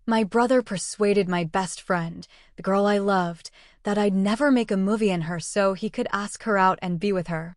My brother persuaded my best friend, the girl I loved, that I'd never make a movie in her so he could ask her out and be with her.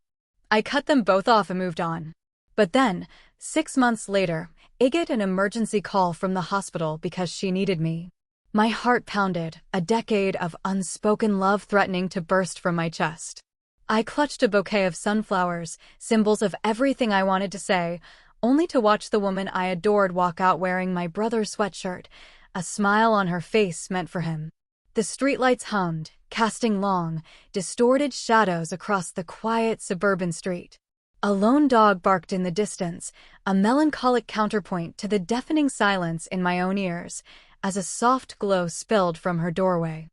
I cut them both off and moved on. But then, 6 months later, I get an emergency call from the hospital because she needed me. My heart pounded, a decade of unspoken love threatening to burst from my chest. I clutched a bouquet of sunflowers, symbols of everything I wanted to say, only to watch the woman I adored walk out wearing my brother's sweatshirt, a smile on her face meant for him. The streetlights hummed, casting long, distorted shadows across the quiet suburban street. A lone dog barked in the distance, a melancholic counterpoint to the deafening silence in my own ears, as a soft glow spilled from her doorway.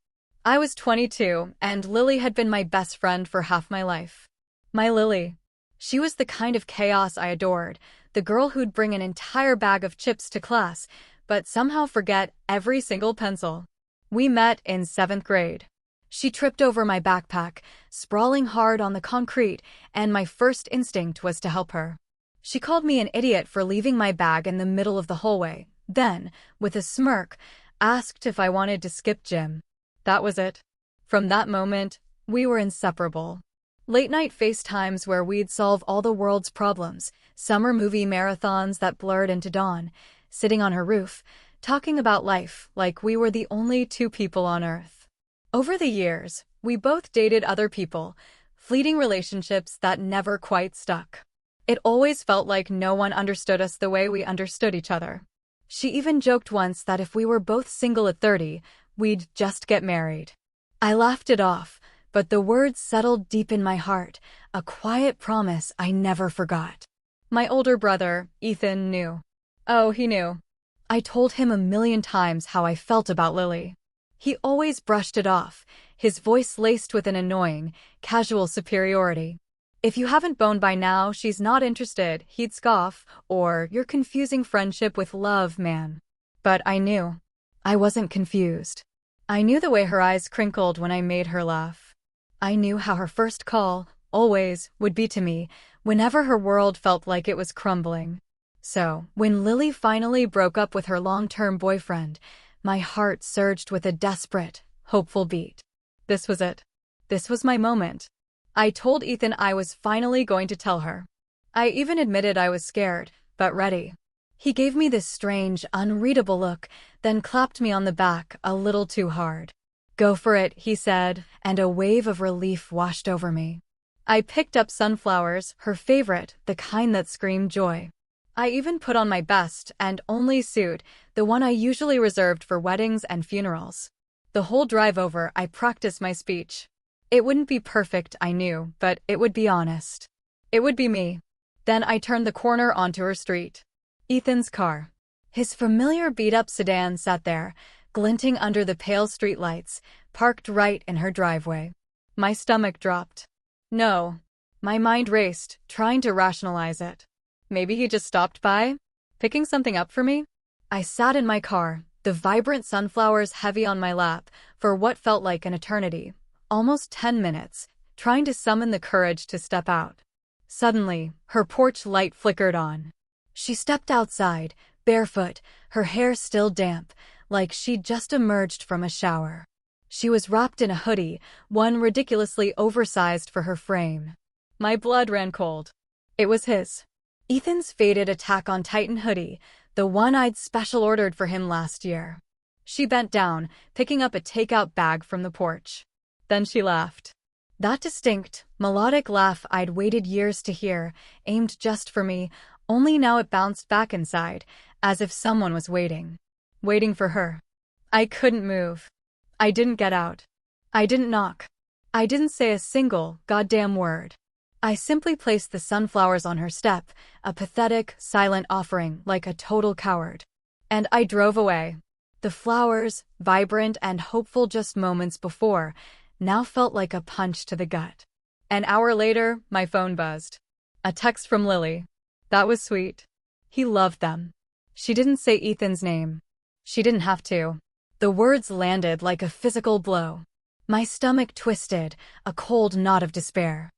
I was 22, and Lily had been my best friend for half my life. My Lily. She was the kind of chaos I adored, the girl who'd bring an entire bag of chips to class, but somehow forget every single pencil. We met in 7th grade. She tripped over my backpack, sprawling hard on the concrete, and my first instinct was to help her. She called me an idiot for leaving my bag in the middle of the hallway, then, with a smirk, asked if I wanted to skip gym. That was it. From that moment, we were inseparable. Late-night FaceTimes where we'd solve all the world's problems, summer movie marathons that blurred into dawn, sitting on her roof, talking about life like we were the only two people on Earth. Over the years, we both dated other people, fleeting relationships that never quite stuck. It always felt like no one understood us the way we understood each other. She even joked once that if we were both single at 30, we'd just get married. I laughed it off, but the words settled deep in my heart, a quiet promise I never forgot. My older brother, Ethan, knew. Oh, he knew. I told him a million times how I felt about Lily. He always brushed it off, his voice laced with an annoying, casual superiority. If you haven't boned by now, she's not interested, he'd scoff, or you're confusing friendship with love, man. But I knew. I wasn't confused. I knew the way her eyes crinkled when I made her laugh. I knew how her first call, always, would be to me, whenever her world felt like it was crumbling. So, when Lily finally broke up with her long-term boyfriend, my heart surged with a desperate, hopeful beat. This was it. This was my moment. I told Ethan I was finally going to tell her. I even admitted I was scared, but ready. He gave me this strange, unreadable look, then clapped me on the back a little too hard. Go for it, he said, and a wave of relief washed over me. I picked up sunflowers, her favorite, the kind that screamed joy. I even put on my best and only suit, the one I usually reserved for weddings and funerals. The whole drive over, I practiced my speech. It wouldn't be perfect, I knew, but it would be honest. It would be me. Then I turned the corner onto her street. Ethan's car. His familiar beat-up sedan sat there, glinting under the pale streetlights, parked right in her driveway. My stomach dropped. No. My mind raced, trying to rationalize it. Maybe he just stopped by? Picking something up for me? I sat in my car, the vibrant sunflowers heavy on my lap, for what felt like an eternity. Almost 10 minutes, trying to summon the courage to step out. Suddenly, her porch light flickered on. She stepped outside, barefoot, her hair still damp, like she'd just emerged from a shower. She was wrapped in a hoodie, one ridiculously oversized for her frame. My blood ran cold. It was his. Ethan's faded Attack on Titan hoodie, the one I'd special ordered for him last year. She bent down, picking up a takeout bag from the porch. Then she laughed. That distinct, melodic laugh I'd waited years to hear, aimed just for me, only now it bounced back inside, as if someone was waiting. Waiting for her. I couldn't move. I didn't get out. I didn't knock. I didn't say a single goddamn word. I simply placed the sunflowers on her step, a pathetic, silent offering like a total coward. And I drove away. The flowers, vibrant and hopeful just moments before, now felt like a punch to the gut. An hour later, my phone buzzed. A text from Lily. That was sweet. He loved them. She didn't say Ethan's name. She didn't have to. The words landed like a physical blow. My stomach twisted, a cold knot of despair.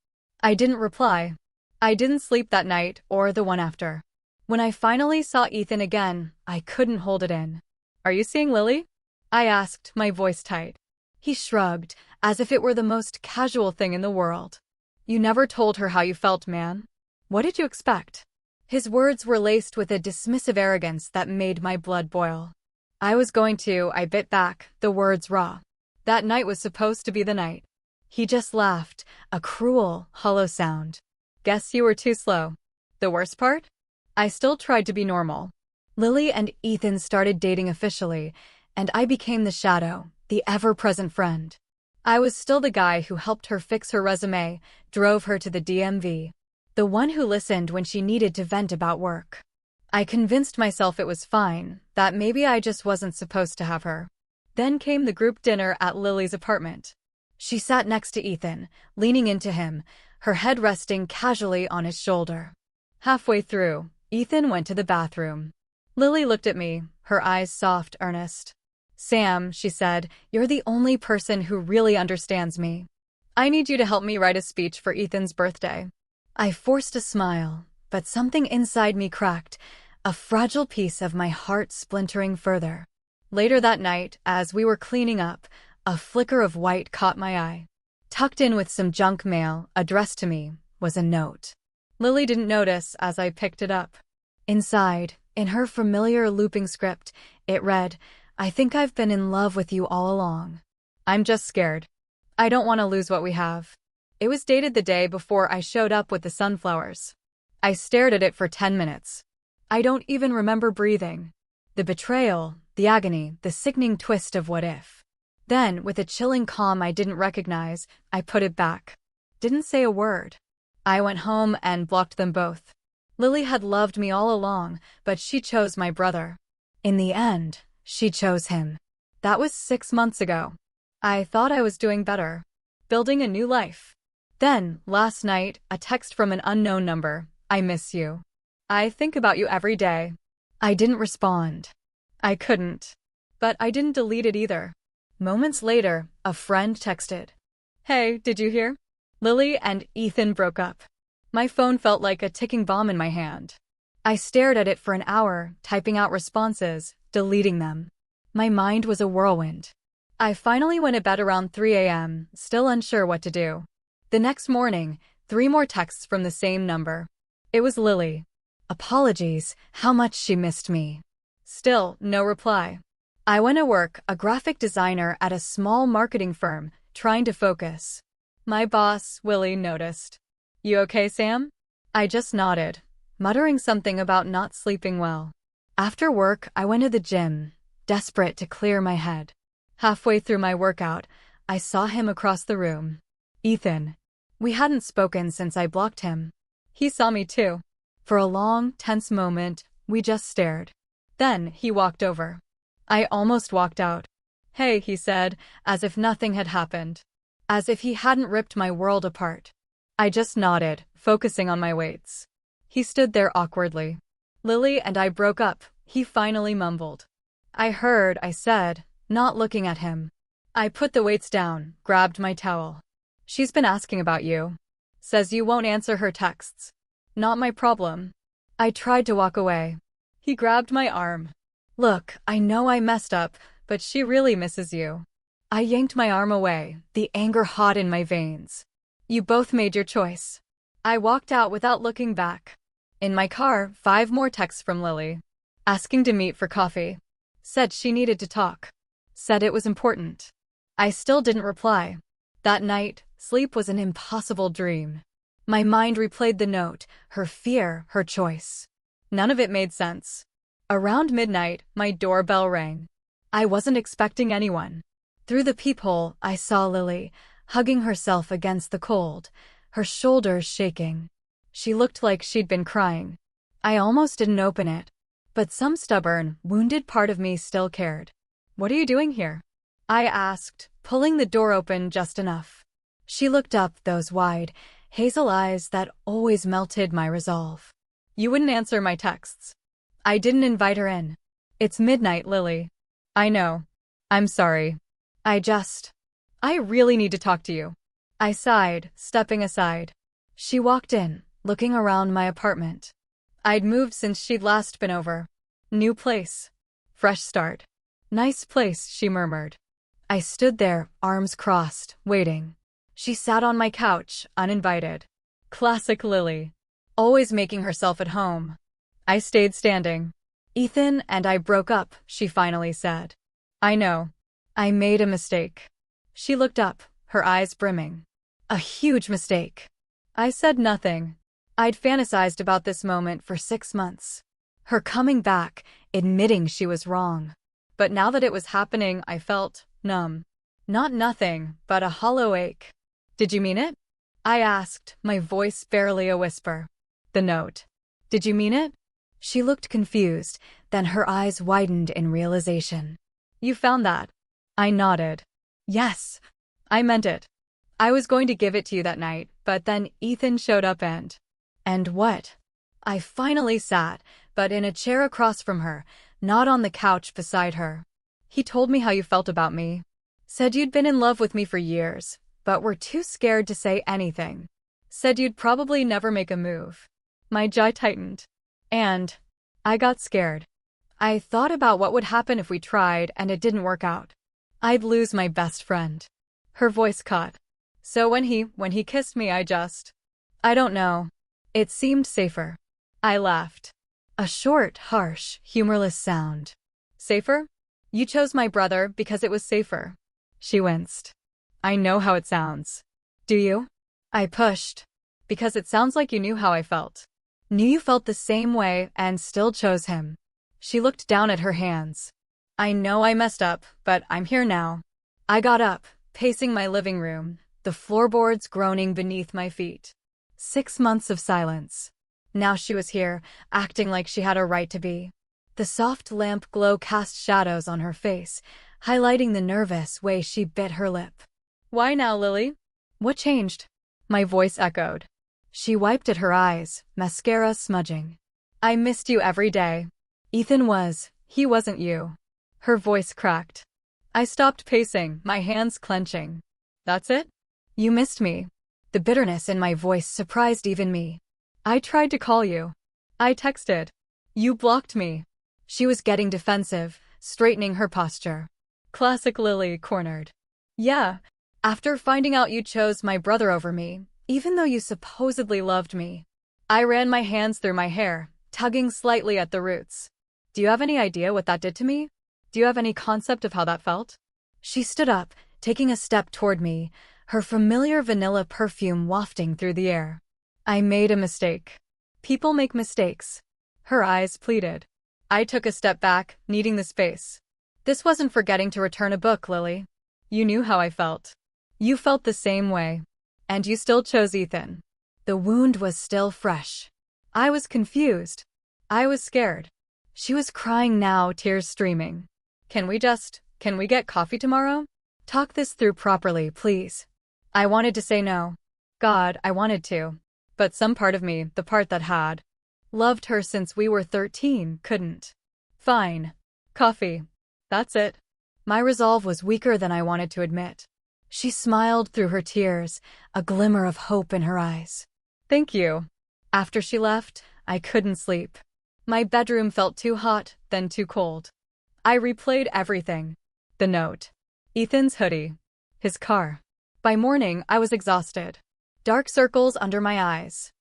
I didn't reply. I didn't sleep that night or the one after. When I finally saw Ethan again, I couldn't hold it in. Are you seeing Lily? I asked, my voice tight. He shrugged, as if it were the most casual thing in the world. You never told her how you felt, man. What did you expect? His words were laced with a dismissive arrogance that made my blood boil. I bit back, the words raw. That night was supposed to be the night. He just laughed, a cruel, hollow sound. Guess you were too slow. The worst part? I still tried to be normal. Lily and Ethan started dating officially, and I became the shadow, the ever-present friend. I was still the guy who helped her fix her resume, drove her to the DMV. The one who listened when she needed to vent about work. I convinced myself it was fine, that maybe I just wasn't supposed to have her. Then came the group dinner at Lily's apartment. She sat next to Ethan, leaning into him, her head resting casually on his shoulder. Halfway through, Ethan went to the bathroom. Lily looked at me, her eyes soft, earnest. Sam, she said, you're the only person who really understands me. I need you to help me write a speech for Ethan's birthday. I forced a smile, but something inside me cracked, a fragile piece of my heart splintering further. Later that night, as we were cleaning up, a flicker of white caught my eye. Tucked in with some junk mail, addressed to me, was a note. Lily didn't notice as I picked it up. Inside, in her familiar looping script, it read, I think I've been in love with you all along. I'm just scared. I don't want to lose what we have. It was dated the day before I showed up with the sunflowers. I stared at it for 10 minutes. I don't even remember breathing. The betrayal, the agony, the sickening twist of what if. Then, with a chilling calm I didn't recognize, I put it back. Didn't say a word. I went home and blocked them both. Lily had loved me all along, but she chose my brother. In the end, she chose him. That was 6 months ago. I thought I was doing better. Building a new life. Then, last night, a text from an unknown number. I miss you. I think about you every day. I didn't respond. I couldn't. But I didn't delete it either. Moments later, a friend texted. Hey, did you hear? Lily and Ethan broke up. My phone felt like a ticking bomb in my hand. I stared at it for an hour, typing out responses, deleting them. My mind was a whirlwind. I finally went to bed around 3 a.m., still unsure what to do. The next morning, 3 more texts from the same number. It was Lily. Apologies, how much she missed me. Still, no reply. I went to work, a graphic designer at a small marketing firm, trying to focus. My boss, Willie, noticed. You okay, Sam? I just nodded, muttering something about not sleeping well. After work, I went to the gym, desperate to clear my head. Halfway through my workout, I saw him across the room. Ethan. We hadn't spoken since I blocked him. He saw me too. For a long, tense moment, we just stared. Then he walked over. I almost walked out. Hey, he said, as if nothing had happened. As if he hadn't ripped my world apart. I just nodded, focusing on my weights. He stood there awkwardly. Lily and I broke up, he finally mumbled. I said, not looking at him. I put the weights down, grabbed my towel. She's been asking about you. Says you won't answer her texts. Not my problem. I tried to walk away. He grabbed my arm. Look, I know I messed up, but she really misses you. I yanked my arm away, the anger hot in my veins. You both made your choice. I walked out without looking back. In my car, 5 more texts from Lily. Asking to meet for coffee. Said she needed to talk. Said it was important. I still didn't reply. That night, sleep was an impossible dream. My mind replayed the note, her fear, her choice. None of it made sense. Around midnight, my doorbell rang. I wasn't expecting anyone. Through the peephole, I saw Lily, hugging herself against the cold, her shoulders shaking. She looked like she'd been crying. I almost didn't open it. But some stubborn, wounded part of me still cared. What are you doing here? I asked, pulling the door open just enough. She looked up, those wide, hazel eyes that always melted my resolve. You wouldn't answer my texts. I didn't invite her in. It's midnight, Lily. I know. I'm sorry. I really need to talk to you. I sighed, stepping aside. She walked in, looking around my apartment. I'd moved since she'd last been over. New place. Fresh start. Nice place, she murmured. I stood there, arms crossed, waiting. She sat on my couch, uninvited. Classic Lily. Always making herself at home. I stayed standing. Ethan and I broke up, she finally said. I know. I made a mistake. She looked up, her eyes brimming. A huge mistake. I said nothing. I'd fantasized about this moment for 6 months. Her coming back, admitting she was wrong. But now that it was happening, I felt numb. Not nothing, but a hollow ache. Did you mean it? I asked, my voice barely a whisper. The note. Did you mean it? She looked confused, then her eyes widened in realization. You found that? I nodded. Yes. I meant it. I was going to give it to you that night, but then Ethan showed up and… And what? I finally sat, but in a chair across from her, not on the couch beside her. He told me how you felt about me. Said you'd been in love with me for years, but were too scared to say anything. Said you'd probably never make a move. My jaw tightened. And I got scared. I thought about what would happen if we tried and it didn't work out. I'd lose my best friend. Her voice caught. So when he kissed me, I don't know. It seemed safer. I laughed. A short, harsh, humorless sound. Safer? You chose my brother because it was safer. She winced. I know how it sounds. Do you? I pushed. Because it sounds like you knew how I felt. Knew you felt the same way and still chose him. She looked down at her hands. I know I messed up, but I'm here now. I got up, pacing my living room, the floorboards groaning beneath my feet. 6 months of silence. Now she was here, acting like she had a right to be. The soft lamp glow cast shadows on her face, highlighting the nervous way she bit her lip. Why now, Lily? What changed? My voice echoed. She wiped at her eyes, mascara smudging. I missed you every day. Ethan was, he wasn't you. Her voice cracked. I stopped pacing, my hands clenching. That's it? You missed me. The bitterness in my voice surprised even me. I tried to call you. I texted. You blocked me. She was getting defensive, straightening her posture. Classic Lily cornered. Yeah. After finding out you chose my brother over me, even though you supposedly loved me. I ran my hands through my hair, tugging slightly at the roots. Do you have any idea what that did to me? Do you have any concept of how that felt? She stood up, taking a step toward me, her familiar vanilla perfume wafting through the air. I made a mistake. People make mistakes. Her eyes pleaded. I took a step back, needing the space. This wasn't forgetting to return a book, Lily. You knew how I felt. You felt the same way. And you still chose Ethan. The wound was still fresh. I was confused. I was scared. She was crying now, tears streaming. Can we get coffee tomorrow? Talk this through properly, please. I wanted to say no. God, I wanted to. But some part of me, the part that had loved her since we were 13, couldn't. Fine. Coffee. That's it. My resolve was weaker than I wanted to admit. She smiled through her tears, a glimmer of hope in her eyes. Thank you. After she left, I couldn't sleep. My bedroom felt too hot, then too cold. I replayed everything. The note. Ethan's hoodie. His car. By morning, I was exhausted. Dark circles under my eyes.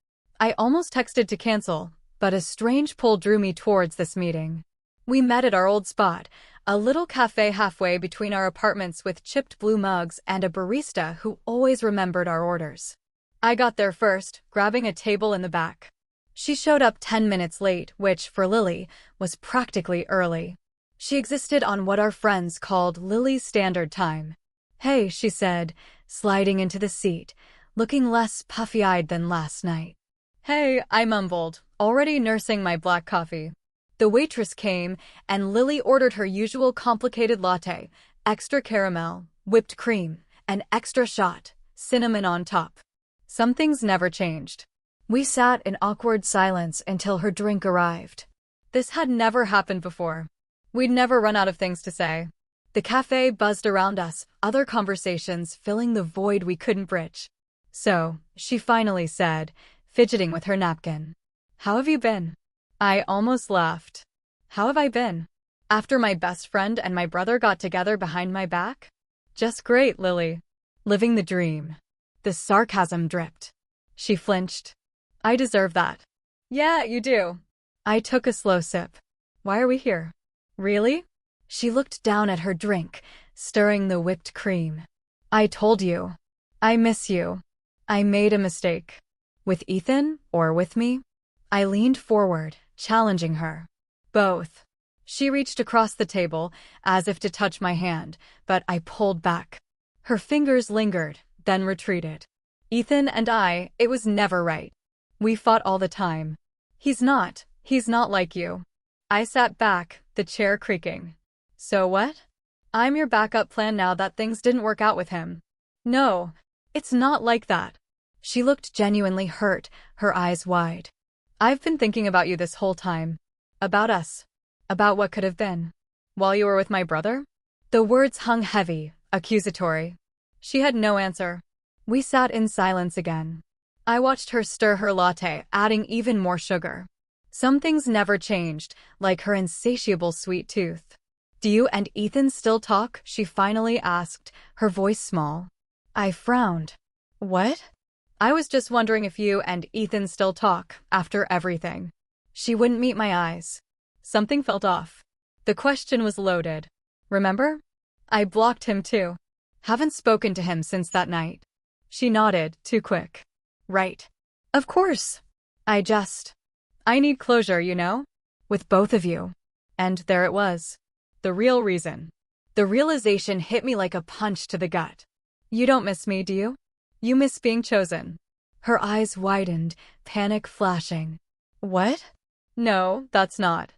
I almost texted to cancel, but a strange pull drew me towards this meeting. We met at our old spot, a little cafe halfway between our apartments with chipped blue mugs and a barista who always remembered our orders. I got there first, grabbing a table in the back. She showed up 10 minutes late, which, for Lily, was practically early. She existed on what our friends called Lily's Standard Time. Hey, she said, sliding into the seat, looking less puffy-eyed than last night. Hey, I mumbled, already nursing my black coffee. The waitress came, and Lily ordered her usual complicated latte, extra caramel, whipped cream, an extra shot, cinnamon on top. Some things never changed. We sat in awkward silence until her drink arrived. This had never happened before. We'd never run out of things to say. The cafe buzzed around us, other conversations filling the void we couldn't bridge. So, she finally said, fidgeting with her napkin. How have you been? I almost laughed. How have I been? After my best friend and my brother got together behind my back? Just great, Lily. Living the dream. The sarcasm dripped. She flinched. I deserve that. Yeah, you do. I took a slow sip. Why are we here? Really? She looked down at her drink, stirring the whipped cream. I told you. I miss you. I made a mistake. With Ethan or with me? I leaned forward, challenging her. Both. She reached across the table, as if to touch my hand, but I pulled back. Her fingers lingered, then retreated. Ethan and I, it was never right. We fought all the time. He's not like you. I sat back, the chair creaking. So what? I'm your backup plan now that things didn't work out with him. No, it's not like that. She looked genuinely hurt, her eyes wide. I've been thinking about you this whole time. About us. About what could have been. While you were with my brother? The words hung heavy, accusatory. She had no answer. We sat in silence again. I watched her stir her latte, adding even more sugar. Some things never changed, like her insatiable sweet tooth. Do you and Ethan still talk? She finally asked, her voice small. I frowned. What? I was just wondering if you and Ethan still talk, after everything. She wouldn't meet my eyes. Something felt off. The question was loaded. Remember? I blocked him too. Haven't spoken to him since that night. She nodded, too quick. Right. Of course. I need closure, you know? With both of you. And there it was. The real reason. The realization hit me like a punch to the gut. You don't miss me, do you? You miss being chosen. Her eyes widened, panic flashing. What? No, that's not.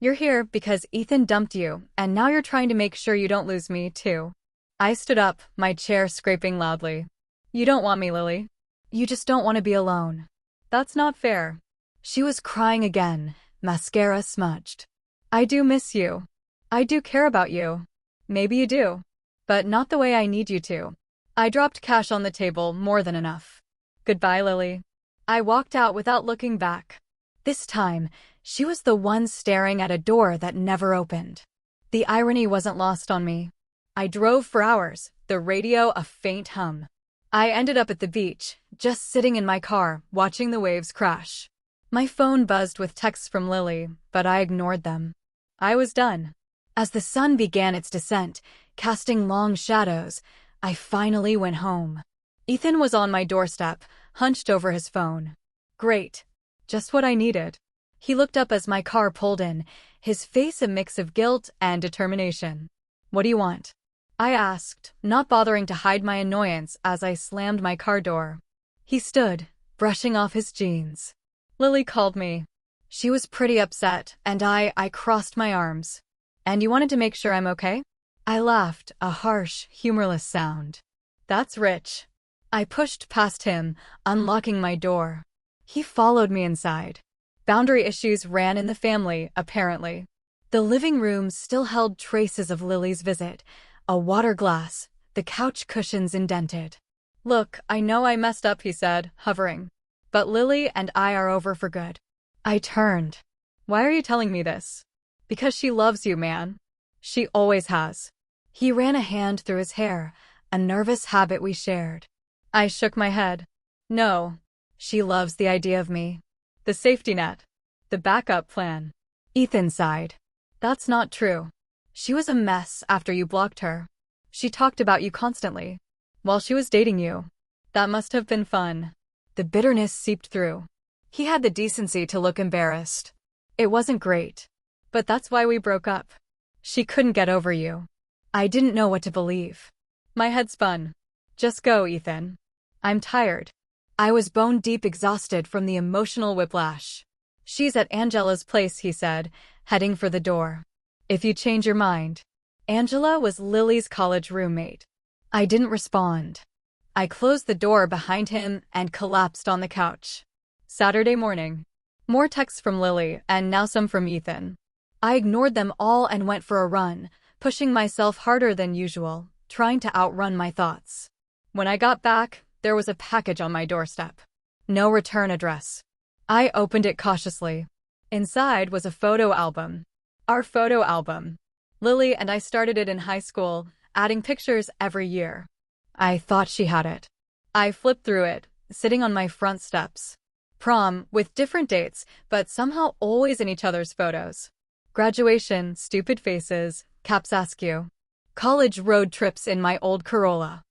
You're here because Ethan dumped you, and now you're trying to make sure you don't lose me, too. I stood up, my chair scraping loudly. You don't want me, Lily. You just don't want to be alone. That's not fair. She was crying again, mascara smudged. I do miss you. I do care about you. Maybe you do. But not the way I need you to. I dropped cash on the table, more than enough. Goodbye, Lily. I walked out without looking back. This time, she was the one staring at a door that never opened. The irony wasn't lost on me. I drove for hours, the radio a faint hum. I ended up at the beach, just sitting in my car, watching the waves crash. My phone buzzed with texts from Lily, but I ignored them. I was done. As the sun began its descent, casting long shadows, I finally went home. Ethan was on my doorstep, hunched over his phone. Great. Just what I needed. He looked up as my car pulled in, his face a mix of guilt and determination. What do you want? I asked, not bothering to hide my annoyance as I slammed my car door. He stood, brushing off his jeans. Lily called me. She was pretty upset, and I crossed my arms. And you wanted to make sure I'm okay? I laughed, a harsh, humorless sound. That's rich. I pushed past him, unlocking my door. He followed me inside. Boundary issues ran in the family, apparently. The living room still held traces of Lily's visit. A water glass, the couch cushions indented. Look, I know I messed up, he said, hovering. But Lily and I are over for good. I turned. Why are you telling me this? Because she loves you, man. She always has. He ran a hand through his hair, a nervous habit we shared. I shook my head. No. She loves the idea of me. The safety net. The backup plan. Ethan sighed. That's not true. She was a mess after you blocked her. She talked about you constantly. While she was dating you. That must have been fun. The bitterness seeped through. He had the decency to look embarrassed. It wasn't great. But that's why we broke up. She couldn't get over you. I didn't know what to believe. My head spun. Just go, Ethan. I'm tired. I was bone-deep exhausted from the emotional whiplash. She's at Angela's place, he said, heading for the door. If you change your mind. Angela was Lily's college roommate. I didn't respond. I closed the door behind him and collapsed on the couch. Saturday morning. More texts from Lily and now some from Ethan. I ignored them all and went for a run, pushing myself harder than usual, trying to outrun my thoughts. When I got back, there was a package on my doorstep. No return address. I opened it cautiously. Inside was a photo album. Our photo album. Lily and I started it in high school, adding pictures every year. I thought she had it. I flipped through it, sitting on my front steps. Prom, with different dates, but somehow always in each other's photos. Graduation, stupid faces, caps askew. College road trips in my old Corolla.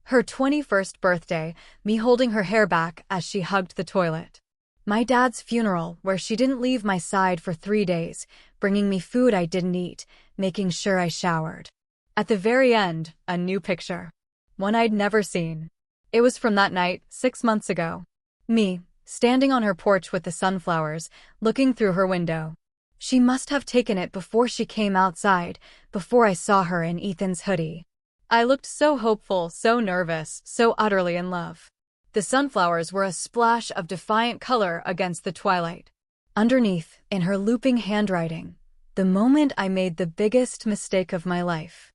Her 21st birthday, me holding her hair back as she hugged the toilet. My dad's funeral, where she didn't leave my side for 3 days, bringing me food I didn't eat, making sure I showered. At the very end, a new picture. One I'd never seen. It was from that night, 6 months ago. Me, standing on her porch with the sunflowers, looking through her window. She must have taken it before she came outside, before I saw her in Ethan's hoodie. I looked so hopeful, so nervous, so utterly in love. The sunflowers were a splash of defiant color against the twilight. Underneath, in her looping handwriting, the moment I made the biggest mistake of my life.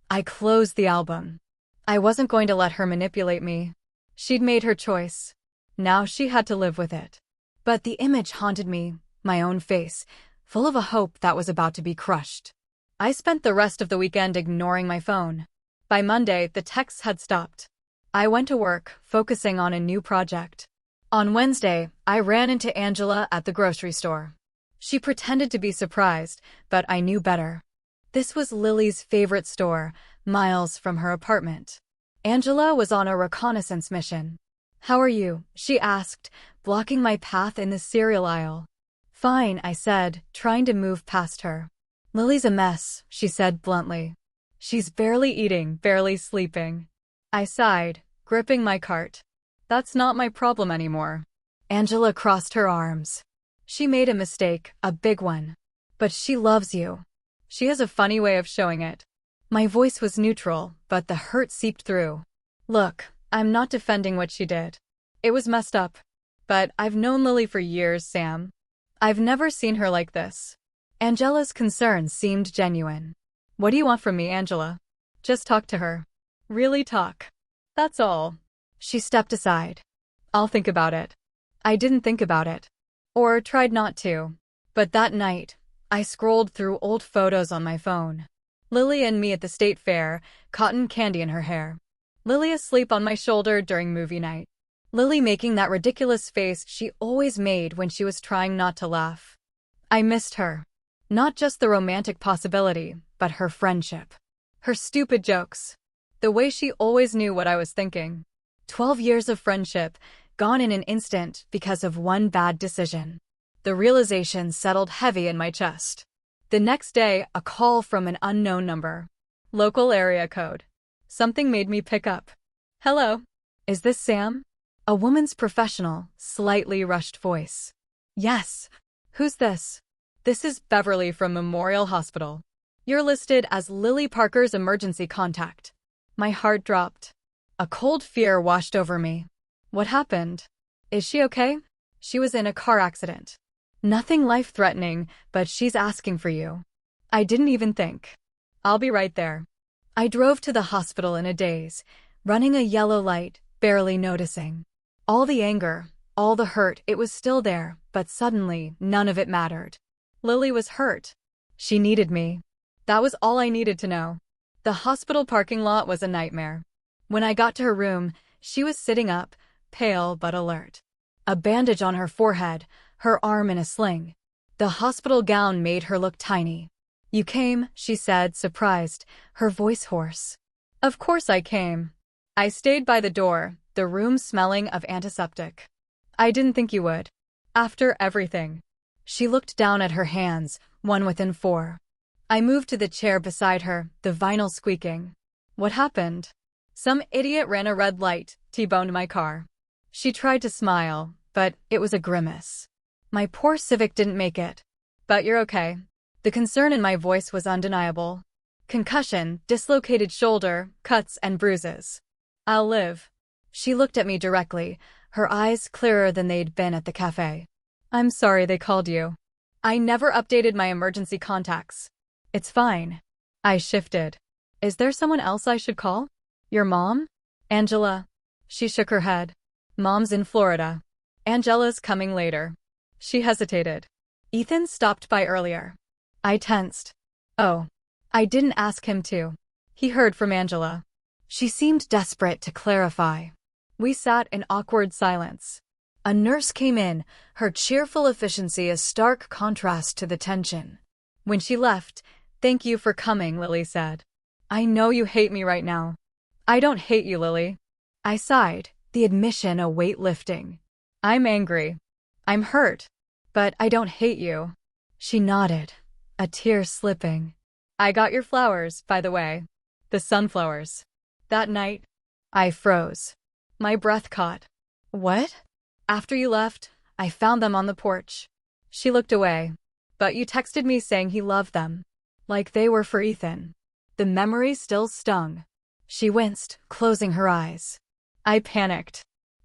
I closed the album. I wasn't going to let her manipulate me. She'd made her choice. Now she had to live with it. But the image haunted me, my own face, full of a hope that was about to be crushed. I spent the rest of the weekend ignoring my phone. By Monday, the texts had stopped. I went to work, focusing on a new project. On Wednesday, I ran into Angela at the grocery store. She pretended to be surprised, but I knew better. This was Lily's favorite store, miles from her apartment. Angela was on a reconnaissance mission. "How are you?" she asked, blocking my path in the cereal aisle. "Fine," I said, trying to move past her. "Lily's a mess," she said bluntly. "She's barely eating, barely sleeping." I sighed, gripping my cart. "That's not my problem anymore." Angela crossed her arms. "She made a mistake, a big one. But she loves you. She has a funny way of showing it." My voice was neutral, but the hurt seeped through. "Look, I'm not defending what she did. It was messed up. But I've known Lily for years, Sam. I've never seen her like this." Angela's concern seemed genuine. "What do you want from me, Angela?" "Just talk to her. Really talk. That's all." She stepped aside. "I'll think about it." I didn't think about it. Or tried not to. But that night, I scrolled through old photos on my phone. Lily and me at the state fair, cotton candy in her hair. Lily asleep on my shoulder during movie night. Lily making that ridiculous face she always made when she was trying not to laugh. I missed her. Not just the romantic possibility, but her friendship. Her stupid jokes. The way she always knew what I was thinking. 12 years of friendship, gone in an instant because of one bad decision. The realization settled heavy in my chest. The next day, a call from an unknown number. Local area code. Something made me pick up. "Hello. Is this Sam?" A woman's professional, slightly rushed voice. "Yes. Who's this?" "This is Beverly from Memorial Hospital. You're listed as Lily Parker's emergency contact." My heart dropped. A cold fear washed over me. "What happened? Is she okay?" "She was in a car accident. Nothing life-threatening, but she's asking for you." I didn't even think. "I'll be right there." I drove to the hospital in a daze, running a yellow light, barely noticing. All the anger, all the hurt, it was still there, but suddenly, none of it mattered. Lily was hurt. She needed me. That was all I needed to know. The hospital parking lot was a nightmare. When I got to her room, she was sitting up, pale but alert. A bandage on her forehead, her arm in a sling. The hospital gown made her look tiny. "You came," she said, surprised, her voice hoarse. "Of course I came. I stayed by the door, the room smelling of antiseptic. I didn't think you would. After everything." She looked down at her hands, one within 4. I moved to the chair beside her, the vinyl squeaking. "What happened?" "Some idiot ran a red light, T-boned my car." She tried to smile, but it was a grimace. "My poor Civic didn't make it. But you're okay." The concern in my voice was undeniable. "Concussion, dislocated shoulder, cuts and bruises. I'll live." She looked at me directly, her eyes clearer than they'd been at the cafe. "I'm sorry they called you. I never updated my emergency contacts." "It's fine." I shifted. "Is there someone else I should call?" "Your mom?" "Angela." She shook her head. "Mom's in Florida. Angela's coming later." She hesitated. "Ethan stopped by earlier." I tensed. "Oh." I didn't ask him to. He heard from Angela. She seemed desperate to clarify. We sat in awkward silence. A nurse came in, her cheerful efficiency a stark contrast to the tension. When she left, "Thank you for coming," Lily said. "I know you hate me right now." "I don't hate you, Lily." I sighed, the admission a weight lifting. "I'm angry. I'm hurt. But I don't hate you." She nodded, a tear slipping. "I got your flowers, by the way. The sunflowers." That night, I froze. My breath caught. "What?" "After you left, I found them on the porch." She looked away. "But you texted me saying he loved them. Like they were for Ethan." The memory still stung. She winced, closing her eyes. I panicked.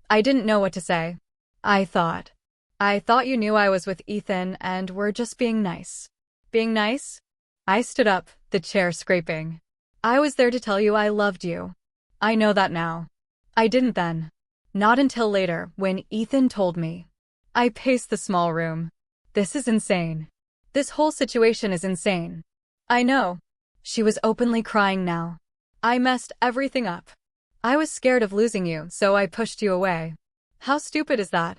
I didn't know what to say. I thought you knew I was with Ethan and were just being nice." "Being nice?" I stood up, the chair scraping. "I was there to tell you I loved you. I know that now. I didn't then. Not until later, when Ethan told me." I paced the small room. "This is insane. This whole situation is insane." "I know." She was openly crying now. "I messed everything up. I was scared of losing you, so I pushed you away." "How stupid is that?"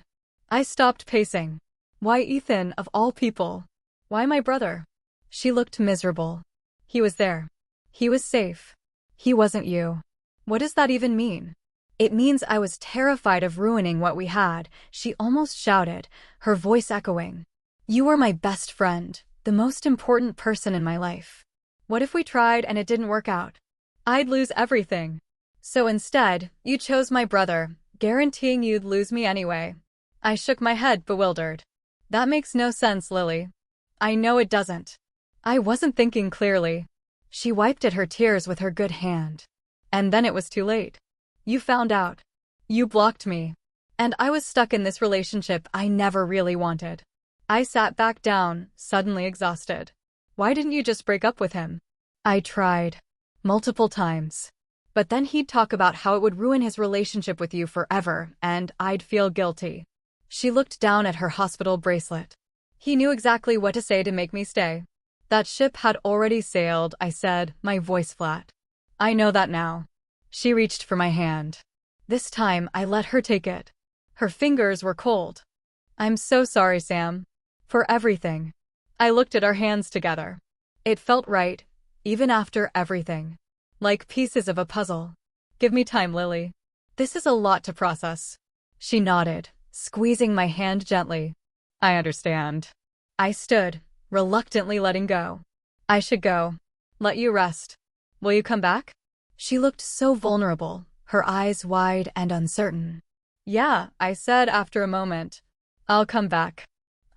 I stopped pacing. "Why Ethan, of all people? Why my brother?" She looked miserable. "He was there. He was safe. He wasn't you." "What does that even mean?" "It means I was terrified of ruining what we had," she almost shouted, her voice echoing. "You were my best friend, the most important person in my life. What if we tried and it didn't work out? I'd lose everything. So instead, you chose my brother, guaranteeing you'd lose me anyway." I shook my head, bewildered. "That makes no sense, Lily." "I know it doesn't." I wasn't thinking clearly. She wiped at her tears with her good hand. "And then it was too late. You found out. You blocked me. And I was stuck in this relationship I never really wanted." I sat back down, suddenly exhausted. "Why didn't you just break up with him?" "I tried. Multiple times. But then he'd talk about how it would ruin his relationship with you forever, and I'd feel guilty." She looked down at her hospital bracelet. "He knew exactly what to say to make me stay." "That ship had already sailed," I said, my voice flat. "I know that now." She reached for my hand. This time, I let her take it. Her fingers were cold. "I'm so sorry, Sam. For everything." I looked at our hands together. It felt right, even after everything. Like pieces of a puzzle. "Give me time, Lily. This is a lot to process." She nodded, squeezing my hand gently. "I understand." I stood, reluctantly letting go. "I should go. Let you rest. Will you come back?" She looked so vulnerable, her eyes wide and uncertain. "Yeah," I said after a moment. "I'll come back."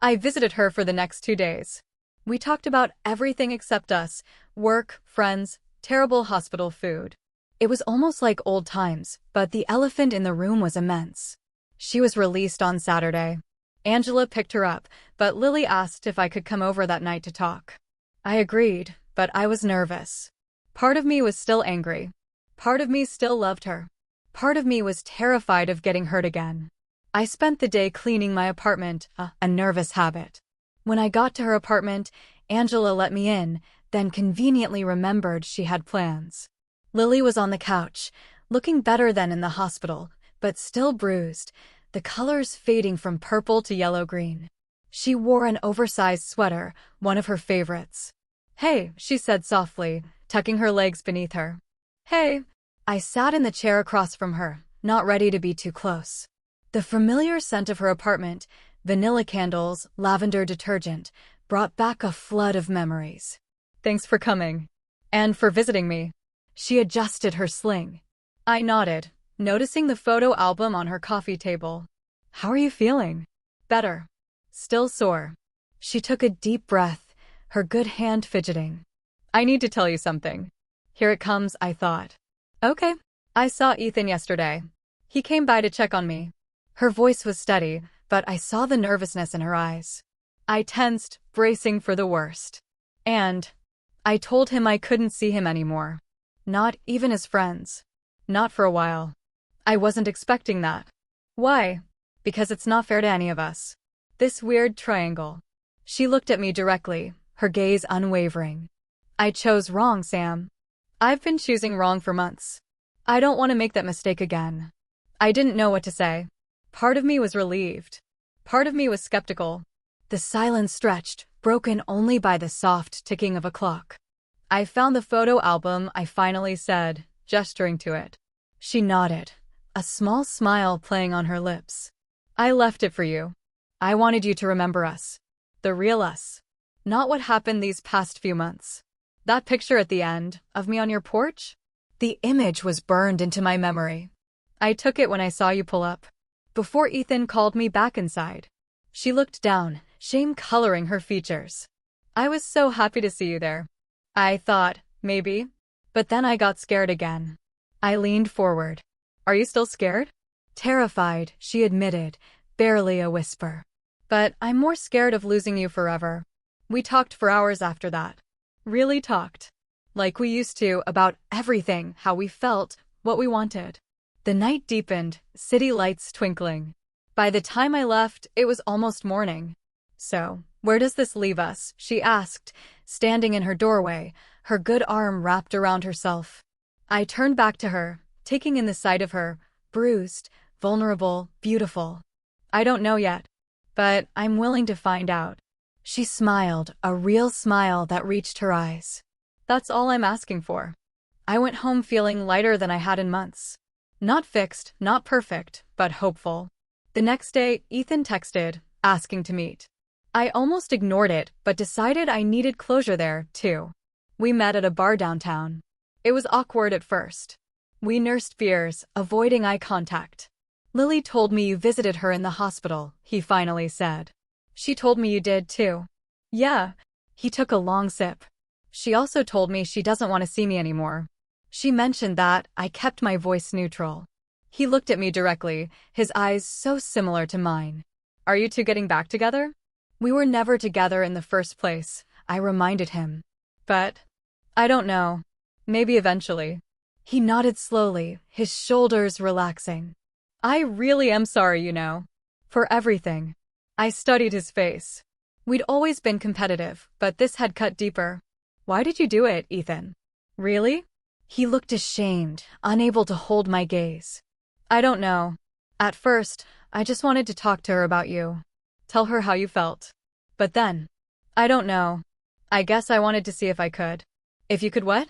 I visited her for the next 2 days. We talked about everything except us: work, friends, terrible hospital food. It was almost like old times, but the elephant in the room was immense. She was released on Saturday. Angela picked her up, but Lily asked if I could come over that night to talk. I agreed, but I was nervous. Part of me was still angry. Part of me still loved her. Part of me was terrified of getting hurt again. I spent the day cleaning my apartment, a nervous habit. When I got to her apartment, Angela let me in, then conveniently remembered she had plans. Lily was on the couch, looking better than in the hospital, but still bruised, the colors fading from purple to yellow-green. She wore an oversized sweater, one of her favorites. "Hey," she said softly, tucking her legs beneath her. "Hey." I sat in the chair across from her, not ready to be too close. The familiar scent of her apartment, vanilla candles, lavender detergent, brought back a flood of memories. "Thanks for coming. And for visiting me." She adjusted her sling. I nodded, noticing the photo album on her coffee table. "How are you feeling?" "Better. Still sore." She took a deep breath, her good hand fidgeting. "I need to tell you something." "Here it comes," I thought. "Okay." "I saw Ethan yesterday. He came by to check on me." Her voice was steady, but I saw the nervousness in her eyes. I tensed, bracing for the worst. "And I told him I couldn't see him anymore. Not even as friends. Not for a while." "I wasn't expecting that." "Why?" "Because it's not fair to any of us. This weird triangle." She looked at me directly, her gaze unwavering. I chose wrong, Sam. I've been choosing wrong for months. I don't want to make that mistake again. I didn't know what to say. Part of me was relieved. Part of me was skeptical. The silence stretched, broken only by the soft ticking of a clock. I found the photo album, I finally said, gesturing to it. She nodded, a small smile playing on her lips. I left it for you. I wanted you to remember us. The real us. Not what happened these past few months. That picture at the end, of me on your porch? The image was burned into my memory. I took it when I saw you pull up. Before Ethan called me back inside. She looked down, shame coloring her features. I was so happy to see you there. I thought, maybe. But then I got scared again. I leaned forward. Are you still scared? Terrified, she admitted, barely a whisper. But I'm more scared of losing you forever. We talked for hours after that. Really talked. Like we used to, about everything, how we felt, what we wanted. The night deepened, city lights twinkling. By the time I left, it was almost morning. So, where does this leave us? She asked, standing in her doorway, her good arm wrapped around herself. I turned back to her, taking in the sight of her, bruised, vulnerable, beautiful. I don't know yet, but I'm willing to find out. She smiled, a real smile that reached her eyes. That's all I'm asking for. I went home feeling lighter than I had in months. Not fixed, not perfect, but hopeful. The next day, Ethan texted, asking to meet. I almost ignored it, but decided I needed closure there, too. We met at a bar downtown. It was awkward at first. We nursed fears, avoiding eye contact. Lily told me you visited her in the hospital, he finally said. She told me you did, too. Yeah. He took a long sip. She also told me she doesn't want to see me anymore. She mentioned that. I kept my voice neutral. He looked at me directly, his eyes so similar to mine. Are you two getting back together? We were never together in the first place, I reminded him. But I don't know. Maybe eventually. He nodded slowly, his shoulders relaxing. I really am sorry, you know. For everything. I studied his face. We'd always been competitive, but this had cut deeper. Why did you do it, Ethan? Really? He looked ashamed, unable to hold my gaze. I don't know. At first, I just wanted to talk to her about you. Tell her how you felt. But then, I don't know. I guess I wanted to see if I could. If you could what?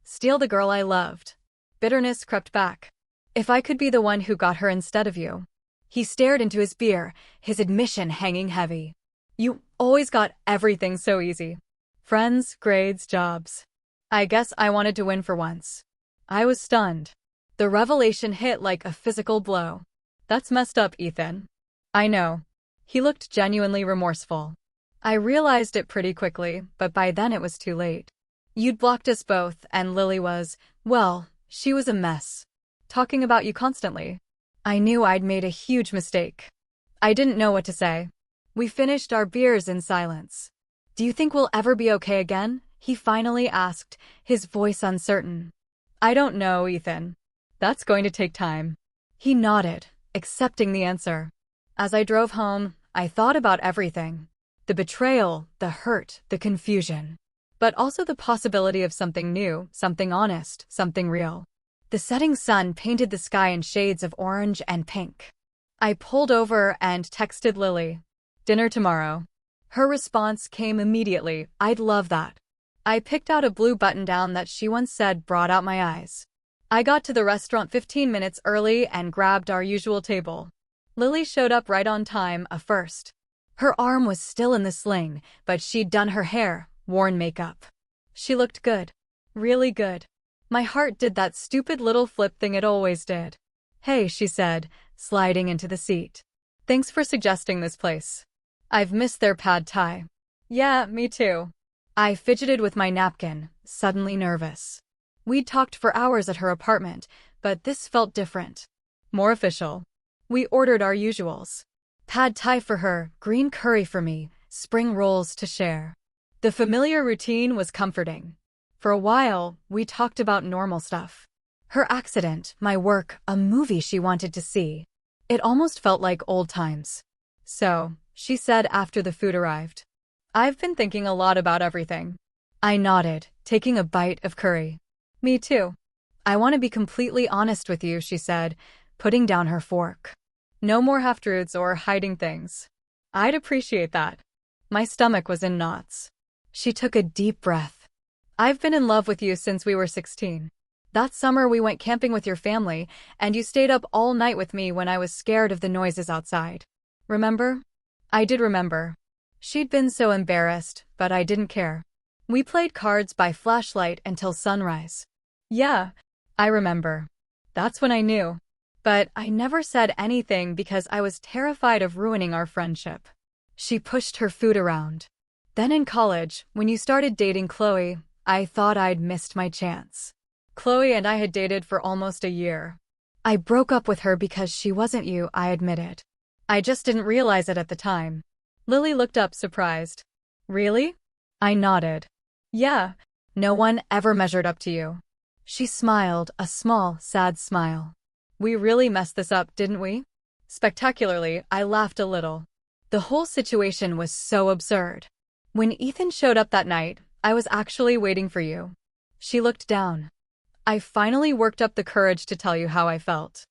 Steal the girl I loved. Bitterness crept back. If I could be the one who got her instead of you. He stared into his beer, his admission hanging heavy. You always got everything so easy. Friends, grades, jobs. I guess I wanted to win for once. I was stunned. The revelation hit like a physical blow. That's messed up, Ethan. I know. He looked genuinely remorseful. I realized it pretty quickly, but by then it was too late. You'd blocked us both, and Lily was, well, she was a mess. Talking about you constantly. I knew I'd made a huge mistake. I didn't know what to say. We finished our beers in silence. Do you think we'll ever be okay again? He finally asked, his voice uncertain. I don't know, Ethan. That's going to take time. He nodded, accepting the answer. As I drove home, I thought about everything. The betrayal, the hurt, the confusion. But also the possibility of something new, something honest, something real. The setting sun painted the sky in shades of orange and pink. I pulled over and texted Lily. Dinner tomorrow. Her response came immediately. I'd love that. I picked out a blue button-down that she once said brought out my eyes. I got to the restaurant 15 minutes early and grabbed our usual table. Lily showed up right on time, a first. Her arm was still in the sling, but she'd done her hair, worn makeup. She looked good. Really good. My heart did that stupid little flip thing it always did. Hey, she said, sliding into the seat. Thanks for suggesting this place. I've missed their pad thai. Yeah, me too. I fidgeted with my napkin, suddenly nervous. We'd talked for hours at her apartment, but this felt different. More official. We ordered our usuals. Pad thai for her, green curry for me, spring rolls to share. The familiar routine was comforting. For a while, we talked about normal stuff. Her accident, my work, a movie she wanted to see. It almost felt like old times. So, she said after the food arrived. I've been thinking a lot about everything. I nodded, taking a bite of curry. Me too. I want to be completely honest with you, she said, putting down her fork. No more half-truths or hiding things. I'd appreciate that. My stomach was in knots. She took a deep breath. I've been in love with you since we were 16. That summer we went camping with your family, and you stayed up all night with me when I was scared of the noises outside. Remember? I did remember. She'd been so embarrassed, but I didn't care. We played cards by flashlight until sunrise. Yeah, I remember. That's when I knew. But I never said anything because I was terrified of ruining our friendship. She pushed her food around. Then in college, when you started dating Chloe, I thought I'd missed my chance. Chloe and I had dated for almost a year. I broke up with her because she wasn't you, I admitted. I just didn't realize it at the time. Lily looked up surprised. Really? I nodded. Yeah, no one ever measured up to you. She smiled, a small, sad smile. We really messed this up, didn't we? Spectacularly, I laughed a little. The whole situation was so absurd. When Ethan showed up that night, I was actually waiting for you. She looked down. I finally worked up the courage to tell you how I felt.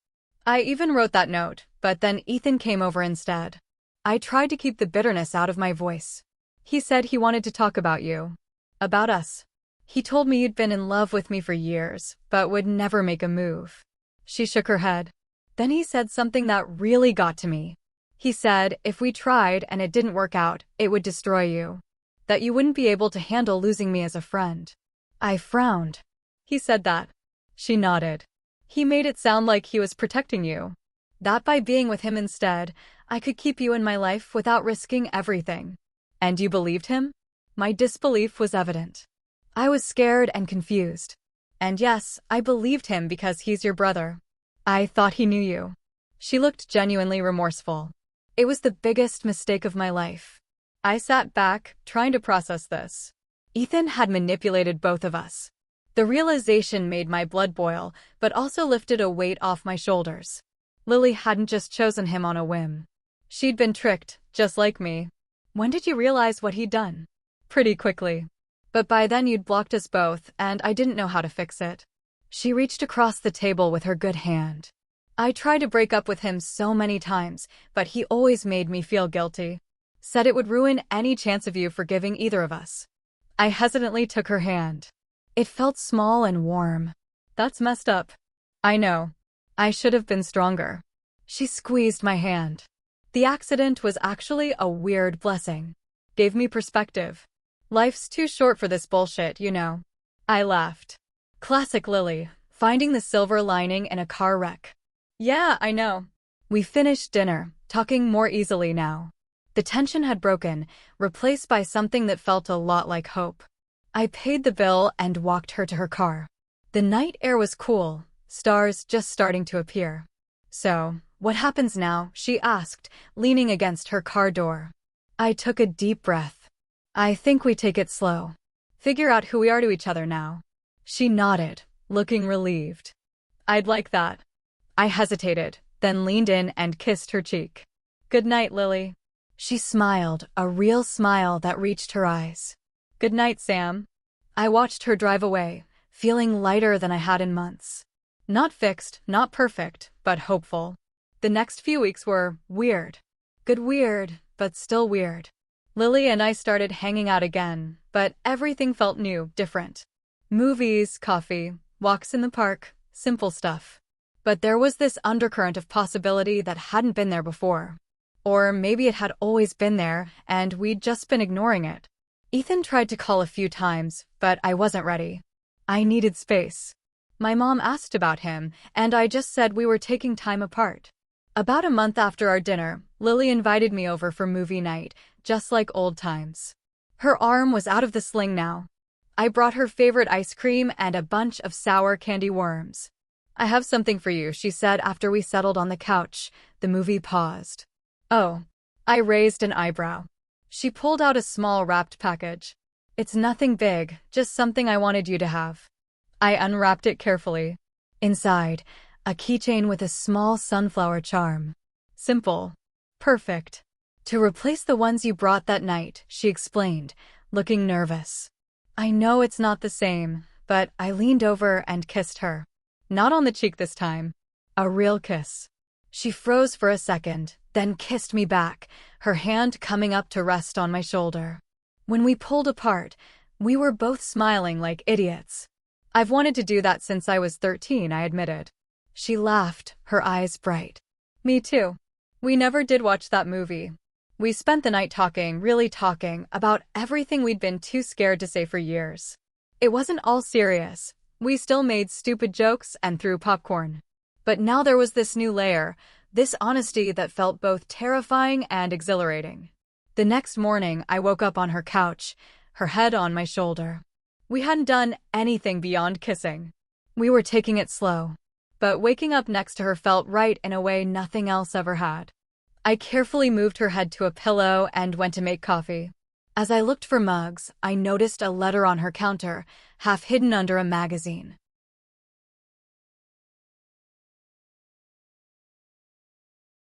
I even wrote that note, but then Ethan came over instead. I tried to keep the bitterness out of my voice. He said he wanted to talk about you. About us. He told me you'd been in love with me for years, but would never make a move. She shook her head. Then he said something that really got to me. He said if we tried and it didn't work out, it would destroy you. That you wouldn't be able to handle losing me as a friend. I frowned. He said that. She nodded. He made it sound like he was protecting you. That by being with him instead, I could keep you in my life without risking everything. And you believed him? My disbelief was evident. I was scared and confused. And yes, I believed him because he's your brother. I thought he knew you. She looked genuinely remorseful. It was the biggest mistake of my life. I sat back, trying to process this. Ethan had manipulated both of us. The realization made my blood boil, but also lifted a weight off my shoulders. Lily hadn't just chosen him on a whim. She'd been tricked, just like me. When did you realize what he'd done? Pretty quickly. But by then you'd blocked us both, and I didn't know how to fix it. She reached across the table with her good hand. I tried to break up with him so many times, but he always made me feel guilty. Said it would ruin any chance of you forgiving either of us. I hesitantly took her hand. It felt small and warm. That's messed up. I know. I should have been stronger. She squeezed my hand. The accident was actually a weird blessing. Gave me perspective. Life's too short for this bullshit, you know. I laughed. Classic Lily, finding the silver lining in a car wreck. Yeah, I know. We finished dinner, talking more easily now. The tension had broken, replaced by something that felt a lot like hope. I paid the bill and walked her to her car. The night air was cool, stars just starting to appear. So, what happens now? She asked, leaning against her car door. I took a deep breath. I think we take it slow. Figure out who we are to each other now. She nodded, looking relieved. I'd like that. I hesitated, then leaned in and kissed her cheek. Good night, Lily. She smiled, a real smile that reached her eyes. Good night, Sam. I watched her drive away, feeling lighter than I had in months. Not fixed, not perfect, but hopeful. The next few weeks were weird. Good weird, but still weird. Lily and I started hanging out again, but everything felt new, different. Movies, coffee, walks in the park, simple stuff. But there was this undercurrent of possibility that hadn't been there before. Or maybe it had always been there, and we'd just been ignoring it. Ethan tried to call a few times, but I wasn't ready. I needed space. My mom asked about him, and I just said we were taking time apart. About a month after our dinner, Lily invited me over for movie night, just like old times. Her arm was out of the sling now. I brought her favorite ice cream and a bunch of sour candy worms. I have something for you, she said after we settled on the couch. The movie paused. Oh. I raised an eyebrow. She pulled out a small wrapped package. It's nothing big, just something I wanted you to have. I unwrapped it carefully. Inside, a keychain with a small sunflower charm. Simple. Perfect. To replace the ones you brought that night, she explained, looking nervous. I know it's not the same, but I leaned over and kissed her. Not on the cheek this time. A real kiss. She froze for a second, then kissed me back, her hand coming up to rest on my shoulder. When we pulled apart, we were both smiling like idiots. I've wanted to do that since I was 13, I admitted. She laughed, her eyes bright. Me too. We never did watch that movie. We spent the night talking, really talking, about everything we'd been too scared to say for years. It wasn't all serious. We still made stupid jokes and threw popcorn. But now there was this new layer, this honesty that felt both terrifying and exhilarating. The next morning, I woke up on her couch, her head on my shoulder. We hadn't done anything beyond kissing. We were taking it slow. But waking up next to her felt right in a way nothing else ever had. I carefully moved her head to a pillow and went to make coffee. As I looked for mugs, I noticed a letter on her counter, half hidden under a magazine.